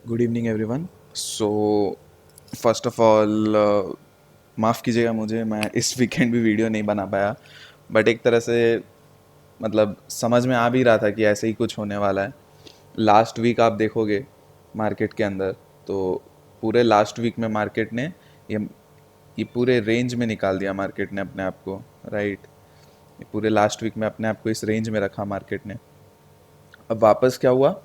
Good evening everyone. So first of all माफ़ कीजिएगा मुझे, मैं इस वीकेंड भी वीडियो नहीं बना पाया। बट एक तरह से मतलब समझ में आ भी रहा था कि ऐसे ही कुछ होने वाला है। लास्ट वीक आप देखोगे मार्केट के अंदर, तो पूरे लास्ट वीक में मार्केट ने ये ये पूरे रेंज में निकाल दिया मार्केट ने अपने आप को। राइट, ये पूरे लास्ट वीक में अपने आप को इस रेंज में रखा मार्केट ने। अब वापस क्या हुआ,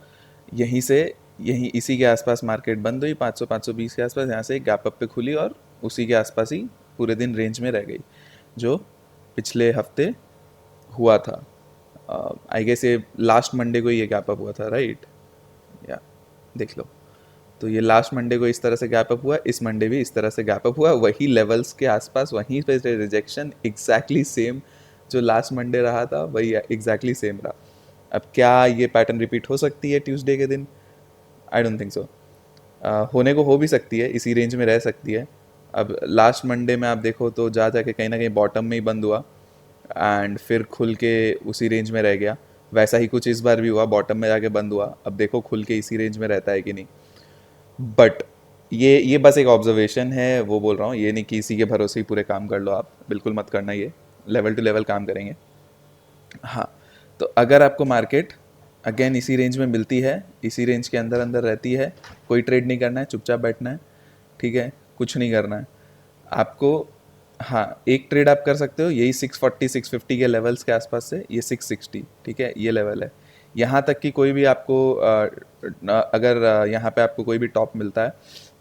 यहीं से यहीं इसी के आसपास मार्केट बंद हुई, 500 520 के आसपास। यहाँ से एक गैप अप पे खुली और उसी के आसपास ही पूरे दिन रेंज में रह गई, जो पिछले हफ्ते हुआ था। आई गेस ये लास्ट मंडे को ये गैप अप हुआ था, राइट? या देख लो, तो ये लास्ट मंडे को इस तरह से गैप अप हुआ, इस मंडे भी इस तरह से गैप अप हुआ, वही लेवल्स के आसपास, वहीं पे रिजेक्शन एग्जैक्टली सेम जो लास्ट मंडे रहा था, वही एग्जैक्टली सेम रहा। अब क्या ये पैटर्न रिपीट हो सकती है ट्यूसडे के दिन? I don't think so. होने को हो भी सकती है, इसी रेंज में रह सकती है। अब लास्ट मंडे में आप देखो तो जा जाके कहीं ना कहीं बॉटम में ही बंद हुआ एंड फिर खुल के उसी रेंज में रह गया। वैसा ही कुछ इस बार भी हुआ, बॉटम में जाके बंद हुआ। अब देखो खुल के इसी रेंज में रहता है कि नहीं। बट ये बस एक ऑब्जर्वेशन है, वो बोल रहा हूँ, ये नहीं कि इसी के भरोसे ही पूरे काम कर लो। आप बिल्कुल मत करना, ये लेवल टू लेवल काम करेंगे। हाँ, तो अगर आपको मार्केट अगेन इसी रेंज में मिलती है, इसी रेंज के अंदर अंदर रहती है, कोई ट्रेड नहीं करना है, चुपचाप बैठना है। ठीक है, कुछ नहीं करना है आपको। हाँ, एक ट्रेड आप कर सकते हो, यही 640 650 के लेवल्स के आसपास से, ये 660, ठीक है, ये लेवल है। यहाँ तक कि कोई भी आपको अगर यहाँ पे आपको कोई भी टॉप मिलता है,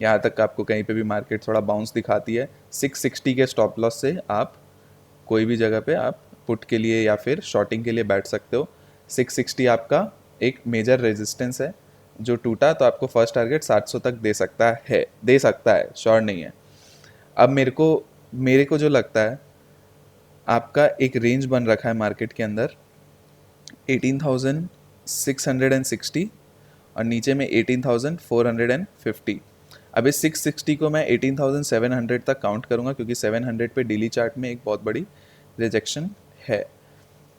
यहाँ तक आपको कहीं पे भी मार्केट थोड़ा बाउंस दिखाती है, 660 के स्टॉप लॉस से आप कोई भी जगह पे आप पुट के लिए या फिर शॉर्टिंग के लिए बैठ सकते हो। 660 आपका एक मेजर रेजिस्टेंस है, जो टूटा तो आपको फर्स्ट टारगेट 700 तक दे सकता है, श्योर नहीं है। अब मेरे को जो लगता है, आपका एक रेंज बन रखा है मार्केट के अंदर 18,660 और नीचे में 18,450। अब इस 660 को मैं 18,700 तक काउंट करूंगा, क्योंकि 700 पे डेली चार्ट में एक बहुत बड़ी रिजेक्शन है।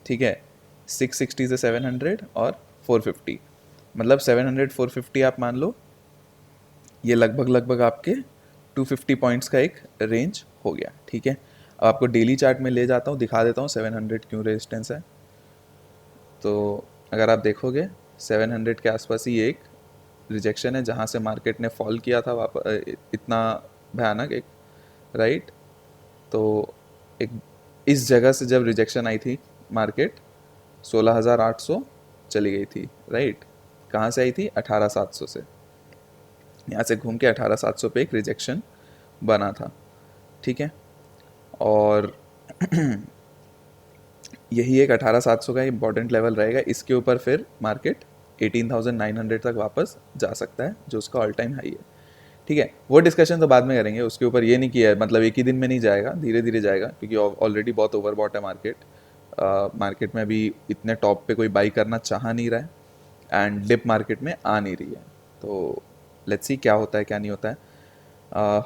ठीक है, 660 से 700 और 450, मतलब 700 450 आप मान लो, ये लगभग लगभग आपके 250 पॉइंट्स का एक रेंज हो गया। ठीक है, अब आपको डेली चार्ट में ले जाता हूँ, दिखा देता हूँ 700 क्यों रेजिस्टेंस है। तो अगर आप देखोगे 700 के आसपास ही एक रिजेक्शन है, जहाँ से मार्केट ने फॉल किया था वापस, इतना भयानक एक, राइट? तो एक इस जगह से जब रिजेक्शन आई थी, मार्केट 16,800 चली गई थी, राइट? कहाँ से आई थी? 18,700 से। यहाँ से घूम के 18,700 पे एक रिजेक्शन बना था। ठीक है, और यही एक 18,700 का इंपॉर्टेंट लेवल रहेगा। इसके ऊपर फिर मार्केट 18,900 तक वापस जा सकता है, जो उसका ऑल टाइम हाई है। ठीक है, वो डिस्कशन तो बाद में करेंगे उसके ऊपर। ये नहीं किया है, मतलब एक ही दिन में नहीं जाएगा, धीरे धीरे जाएगा, क्योंकि ऑलरेडी बहुत ओवरबॉट है मार्केट। मार्केट में अभी इतने टॉप पे कोई बाई करना चाह नहीं रहा है एंड डिप मार्केट में आ नहीं रही है। तो लेट्स सी क्या होता है क्या नहीं होता है। uh,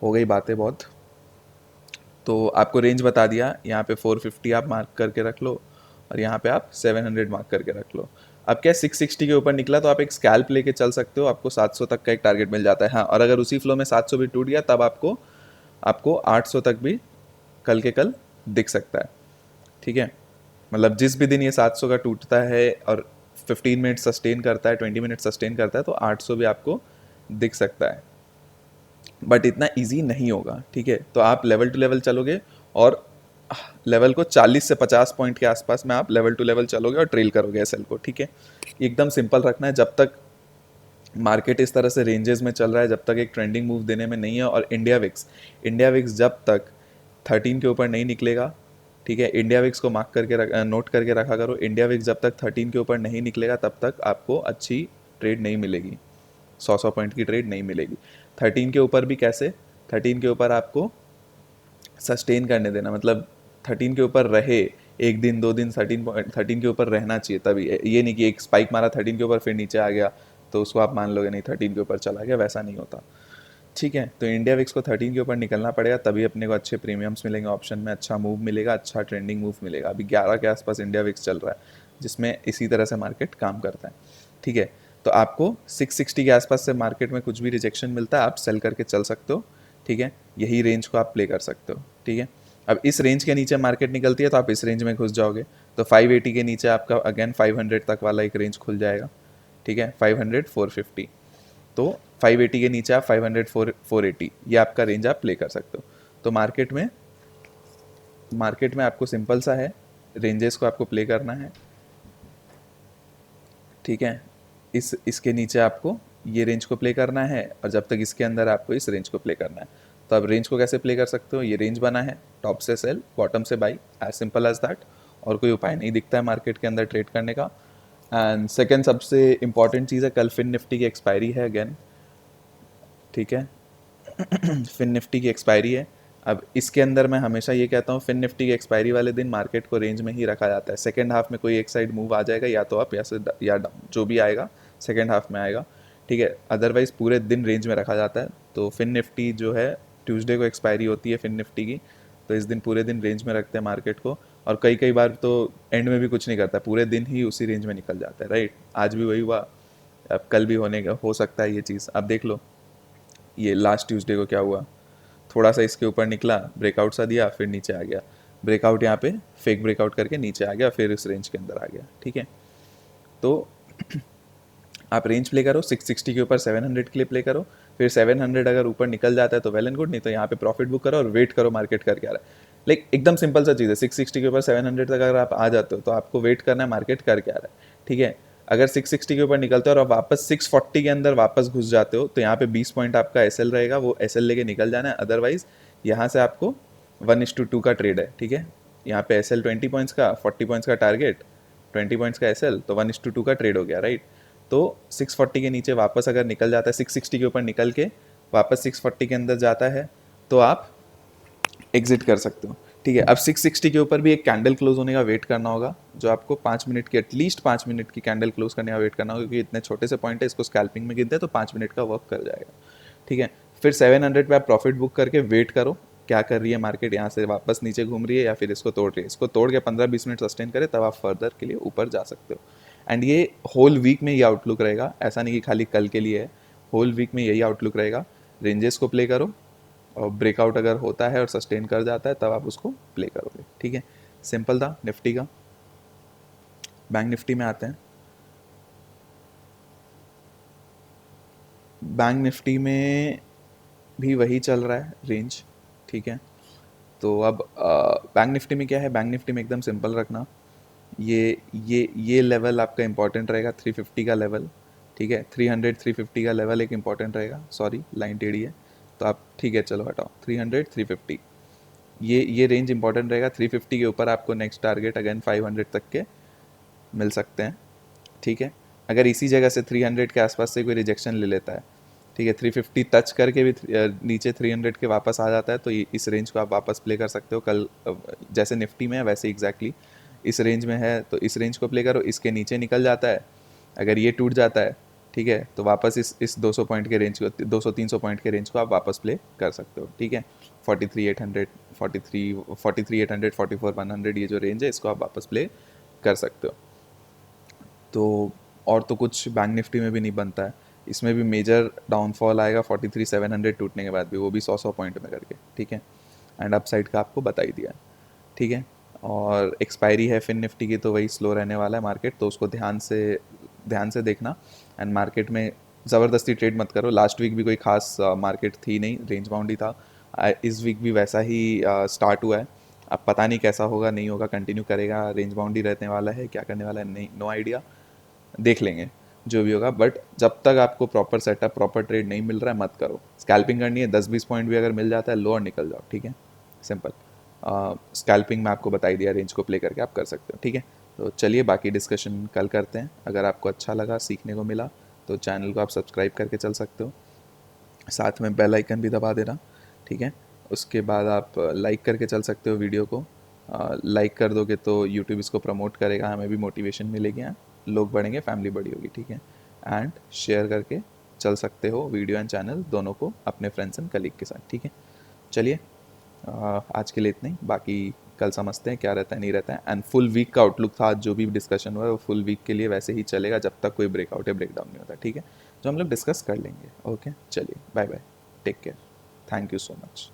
हो गई बातें बहुत। तो आपको रेंज बता दिया, यहाँ पे 450 आप मार्क करके रख लो और यहाँ पे आप 700 मार्क करके रख लो। अब क्या 660 के ऊपर निकला तो आप एक स्कैल्प लेके चल सकते हो, आपको 700 तक का एक टारगेट मिल जाता है। हाँ, और अगर उसी फ्लो में 700 भी टूट गया, तब आपको आपको 800 तक भी कल के कल दिख सकता है। ठीक है, मतलब जिस भी दिन ये 700 का टूटता है और 15 मिनट सस्टेन करता है, 20 मिनट सस्टेन करता है, तो 800 भी आपको दिख सकता है। बट इतना इजी नहीं होगा। ठीक है, तो आप लेवल टू लेवल चलोगे और लेवल को 40 से 50 पॉइंट के आसपास में आप लेवल टू लेवल चलोगे और ट्रेल करोगे एसएल को। ठीक है, एकदम सिंपल रखना है। जब तक मार्केट इस तरह से रेंजेस में चल रहा है, जब तक एक ट्रेंडिंग मूव देने में नहीं है, और इंडिया विक्स जब तक 13 के ऊपर नहीं निकलेगा, ठीक है, इंडिया विक्स को मार्क करके नोट करके रखा करो। इंडिया विक्स जब तक 13 के ऊपर नहीं निकलेगा, तब तक आपको अच्छी ट्रेड नहीं मिलेगी, 100 पॉइंट की ट्रेड नहीं मिलेगी। 13 के ऊपर भी कैसे? 13 के ऊपर आपको सस्टेन करने देना, मतलब 13 के ऊपर रहे, एक दिन दो दिन 13 के ऊपर रहना चाहिए तभी। ये नहीं कि एक स्पाइक मारा 13 के ऊपर फिर नीचे आ गया तो उसको आप मान लोगे नहीं 13 के ऊपर चला गया, वैसा नहीं होता। ठीक है, तो इंडिया विक्स को 13 के ऊपर निकलना पड़ेगा, तभी अपने को अच्छे प्रीमियम्स मिलेंगे, ऑप्शन में अच्छा मूव मिलेगा, अच्छा ट्रेंडिंग मूव मिलेगा। अभी 11 के आसपास इंडिया विक्स चल रहा है, जिसमें इसी तरह से मार्केट काम करता है। ठीक है, तो आपको 660 के आसपास से मार्केट में कुछ भी रिजेक्शन मिलता है आप सेल करके चल सकते हो, ठीक है। यही रेंज को आप प्ले कर सकते हो, ठीक है। अब इस रेंज के नीचे मार्केट निकलती है तो आप इस रेंज में घुस जाओगे, तो 580 के नीचे आपका अगेन 500 तक वाला एक रेंज खुल जाएगा, ठीक है, 500 450। तो 580 के नीचे आप 500 480 ये आपका रेंज आप प्ले कर सकते हो। तो मार्केट में आपको सिंपल सा है, रेंजेस को आपको प्ले करना है, ठीक है। इसके नीचे आपको ये रेंज को प्ले करना है और जब तक इसके अंदर आपको इस रेंज को प्ले करना है। तो अब रेंज को कैसे प्ले कर सकते हो, ये रेंज बना है, टॉप से सेल बॉटम से बाई, एज सिंपल एज दैट। और कोई उपाय नहीं दिखता है मार्केट के अंदर ट्रेड करने का। एंड सेकेंड सबसे इंपॉर्टेंट चीज़ है, कल फिन निफ्टी की एक्सपायरी है अगेन, ठीक है। फिन निफ्टी की एक्सपायरी है। अब इसके अंदर मैं हमेशा ये कहता हूँ, फिन निफ्टी की एक्सपायरी वाले दिन मार्केट को रेंज में ही रखा जाता है। सेकेंड हाफ में कोई एक साइड मूव आ जाएगा, या तो अप या डाउन, जो भी आएगा सेकेंड हाफ में आएगा, ठीक है। अदरवाइज पूरे दिन रेंज में रखा जाता है। तो फिन निफ्टी जो है ट्यूसडे को एक्सपायरी होती है फिन निफ्टी की, तो इस दिन पूरे दिन रेंज में रखते हैं मार्केट को। और कई बार तो एंड में भी कुछ नहीं करता, पूरे दिन ही उसी रेंज में निकल जाता है, राइट। आज भी वही हुआ, अब कल भी हो सकता है ये चीज़। अब देख लो ये लास्ट ट्यूसडे को क्या हुआ, थोड़ा सा इसके ऊपर निकला, ब्रेकआउट सा दिया, फिर नीचे आ गया, ब्रेकआउट यहाँ पे फेक ब्रेकआउट करके नीचे आ गया, फिर इस रेंज के अंदर आ गया, ठीक है। तो आप रेंज प्ले करो, 660 के ऊपर 700 के लिए प्ले करो, फिर 700 अगर ऊपर निकल जाता है तो वेल एंड गुड, नहीं तो यहाँ पे प्रॉफिट बुक करो और वेट करो मार्केट करके आ रहा है। लाइक एकदम सिंपल सा चीज़ है, 660 के ऊपर 700 तक अगर आप आ जाते हो तो आपको वेट करना है मार्केट करके आ रहा है, ठीक है। अगर 660 के ऊपर निकलते हो और आप वापस 640 के अंदर वापस घुस जाते हो तो यहाँ पे 20 पॉइंट आपका एसएल रहेगा, वो एसएल लेके निकल जाना है। अदरवाइज यहाँ से आपको 1:2 का ट्रेड है, ठीक है। यहाँ पे एसएल 20 पॉइंट्स का, 40 पॉइंट्स का टारगेट, 20 पॉइंट्स का एसएल, तो 1:2 का ट्रेड हो गया, राइट। तो 640 के नीचे वापस अगर निकल जाता है, 660 के ऊपर निकल के वापस 640 के अंदर जाता है तो आप एग्जिट कर सकते हो, ठीक है। अब 660 के ऊपर भी एक कैंडल क्लोज होने का वेट करना होगा, जो आपको 5 मिनट की, एटलीस्ट 5 मिनट की कैंडल क्लोज करने का वेट करना होगा, क्योंकि इतने छोटे से पॉइंट है, इसको स्कैल्पिंग में गिनते हैं तो 5 मिनट का वर्क कर जाएगा, ठीक है। फिर 700 पे आप प्रॉफिट बुक करके वेट करो क्या कर रही है मार्केट, यहाँ से वापस नीचे घूम रही है या फिर इसको तोड़ रही है। इसको तोड़ के 15-20 मिनट सस्टेन करे तब आप फर्दर के लिए ऊपर जा सकते हो। एंड ये होल वीक में ये आउटलुक रहेगा, ऐसा नहीं कि खाली कल के लिए है, होल वीक में यही आउटलुक रहेगा। रेंजेस को प्ले करो और ब्रेकआउट अगर होता है और सस्टेन कर जाता है तब आप उसको प्ले करोगे, ठीक है। सिंपल था निफ्टी का। बैंक निफ्टी में आते हैं। बैंक निफ्टी में भी वही चल रहा है रेंज, ठीक है। तो अब बैंक निफ्टी में क्या है, बैंक निफ्टी में एकदम सिंपल रखना, ये लेवल आपका इंपॉर्टेंट रहेगा, 350 का लेवल, ठीक है। 300 350 का लेवल एक इंपॉर्टेंट रहेगा, सॉरी लाइन टेढ़ी है तो आप, ठीक है चलो हटाओ, 300 350 ये रेंज इंपॉर्टेंट रहेगा। 350 के ऊपर आपको नेक्स्ट टारगेट अगेन 500 तक के मिल सकते हैं, ठीक है। अगर इसी जगह से 300 के आसपास से कोई रिजेक्शन ले लेता है, ठीक है, 350 टच करके भी नीचे 300 के वापस आ जाता है तो इस रेंज को आप वापस प्ले कर सकते हो। कल जैसे निफ्टी में है वैसे एग्जैक्टली इस रेंज में है तो इस रेंज को प्ले करो। इसके नीचे निकल जाता है, अगर ये टूट जाता है, ठीक है, तो वापस इस 200 पॉइंट के रेंज को, 200-300 पॉइंट के रेंज को आप वापस प्ले कर सकते हो, ठीक है। 43,800 43,800 44,100 ये जो रेंज है इसको आप वापस प्ले कर सकते हो। तो और तो कुछ बैंक निफ्टी में भी नहीं बनता है, इसमें भी मेजर डाउनफॉल आएगा 43,700 टूटने के बाद भी, वो भी 100 पॉइंट में करके, ठीक है। एंड अप साइड का आपको बता ही दिया, ठीक है। और एक्सपायरी है फिन निफ्टी की तो वही स्लो रहने वाला है मार्केट, तो उसको ध्यान से देखना। एंड मार्केट में ज़बरदस्ती ट्रेड मत करो। लास्ट वीक भी कोई खास मार्केट थी नहीं, रेंज बाउंड ही था। इस वीक भी वैसा ही स्टार्ट हुआ है। अब पता नहीं कैसा होगा, नहीं होगा, कंटिन्यू करेगा, रेंज बाउंड ही रहने वाला है, क्या करने वाला है नहीं, नो आइडिया, देख लेंगे जो भी होगा। बट जब तक आपको प्रॉपर सेटअप, प्रॉपर ट्रेड नहीं मिल रहा है मत करो। स्कैल्पिंग करनी है, 10-20 पॉइंट भी अगर मिल जाता है लो और निकल जाओ, ठीक है, सिंपल। स्कैल्पिंग में आपको बता ही दिया, रेंज को प्ले करके आप कर सकते हो, ठीक है। तो चलिए बाकी डिस्कशन कल करते हैं। अगर आपको अच्छा लगा, सीखने को मिला तो चैनल को आप सब्सक्राइब करके चल सकते हो, साथ में बेल आइकन भी दबा देना, ठीक है। उसके बाद आप लाइक करके चल सकते हो वीडियो को। लाइक कर दोगे तो यूट्यूब इसको प्रमोट करेगा, हमें भी मोटिवेशन मिलेगी, लोग बढ़ेंगे, फैमिली बड़ी होगी, ठीक है। एंड शेयर करके चल सकते हो वीडियो एंड चैनल दोनों को अपने फ्रेंड्स एंड कलीग के साथ, ठीक है। चलिए आज के लिए इतना ही, बाकी कल समझते हैं क्या रहता है नहीं रहता है। एंड फुल वीक का आउटलुक था आज जो भी डिस्कशन हुआ है वो फुल वीक के लिए वैसे ही चलेगा जब तक कोई ब्रेकआउट या ब्रेकडाउन नहीं होता, ठीक है, जो हम लोग डिस्कस कर लेंगे। ओके चलिए, bye bye, take care, thank you so much.